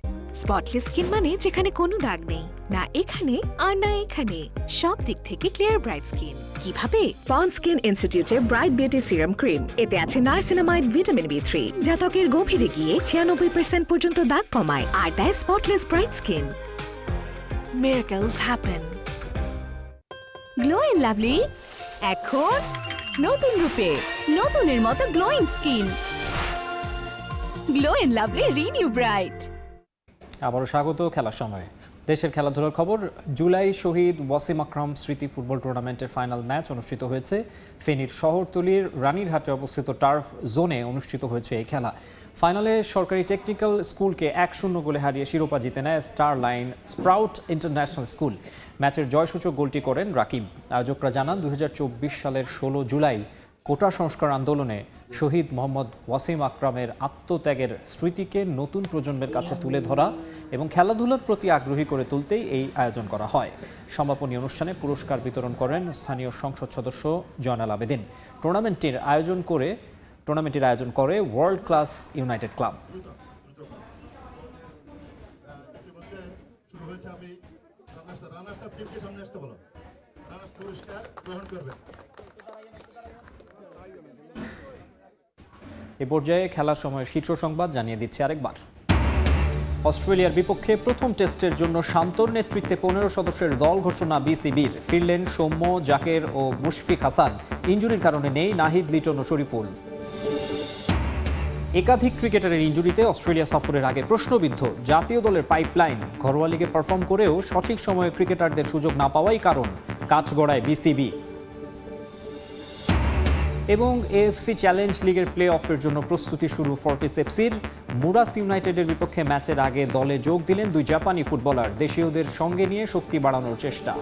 Spotless skin মানে যেখানে কোনো দাগ নেই, না এখানে আর না এখানে, সব দিক থেকে ক্লিয়ার ব্রাইট স্কিন। কিভাবে? পন্ডস স্কিন ইনস্টিটিউটের ব্রাইট বিউটি সিরাম ক্রিম, এতে আছে নাইসিনামাইড, ভিটামিন B3, যা ত্বকের গভীরে গিয়ে 96% পর্যন্ত দাগ কমায় আর দেয় spotless bright skin. Miracles happen. Glow and Lovely এখন নতুন রূপে, নতুনের মতো glowing skin. Glow and Lovely Renew Bright। আবারও স্বাগত খেলার সময়। দেশের খেলাধুলার খবর। জুলাই শহীদ ওয়াসিম আকরাম স্মৃতি ফুটবল টুর্নামেন্টের ফাইনাল ম্যাচ অনুষ্ঠিত হয়েছে। ফেনীর শহরতলির রানীরহাটে অবস্থিত টার্ফ জোনে অনুষ্ঠিত হয়েছে এই খেলা। ফাইনালে সরকারি টেকনিক্যাল স্কুলকে 1-0 গোলে হারিয়ে শিরোপা জিতে নেয় star line sprout international school. ম্যাচের জয়সূচক গোলটি করেন রাকিব। আয়োজকরা জানান 2024 সালের 16 জুলাই কোটা সংস্কার আন্দোলনে শহীদ মোহাম্মদ ওয়াসিম আকরামের আত্মত্যাগের স্মৃতিকে নতুন প্রজন্মের কাছে তুলে ধরা এবং খেলাধুলার প্রতি আগ্রহী করে তুলতেই এই আয়োজন করা হয়। সমাপনী অনুষ্ঠানে পুরস্কার বিতরণ করেন স্থানীয় সংসদ সদস্য জয়নাল আবেদিন। টুর্নামেন্টের আয়োজন করে ওয়ার্ল্ড ক্লাস ইউনাইটেড ক্লাব। এ পর্যায়ে খেলার সময়ের শীর্ষ সংবাদ জানিয়ে দিচ্ছে আরেকবার। অস্ট্রেলিয়ার বিপক্ষে প্রথম টেস্টের জন্য শান্তর নেতৃত্বে 15 সদস্যের দল ঘোষণা বিসিবির। ফিরলেন সৌম্য, জাকের ও মুশফিক হাসান। ইনজুরির কারণে নেই নাহিদ, লিটন ও শরীফুল। একাধিক ক্রিকেটারের ইনজুরিতে অস্ট্রেলিয়া সফরের আগে প্রশ্নবিদ্ধ জাতীয় দলের পাইপলাইন। ঘরোয়া লিগে পারফর্ম করেও সঠিক সময়ে ক্রিকেটারদের সুযোগ না পাওয়াই কারণ, কাঠগড়ায় বিসিবি। এবং এএফসি চ্যালেঞ্জ লিগের প্লে অফের জন্য প্রস্তুতি শুরু ফর্টিস এফসির। মুরাস ইউনাইটেডের বিপক্ষে ম্যাচের আগে দলে যোগ দিলেন 2 জাপানি ফুটবলার। দেশীয়দের সঙ্গে নিয়ে শক্তি বাড়ানোর চেষ্টা।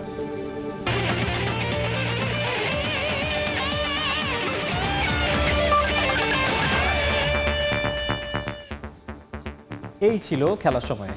এই ছিল খেলার সময়।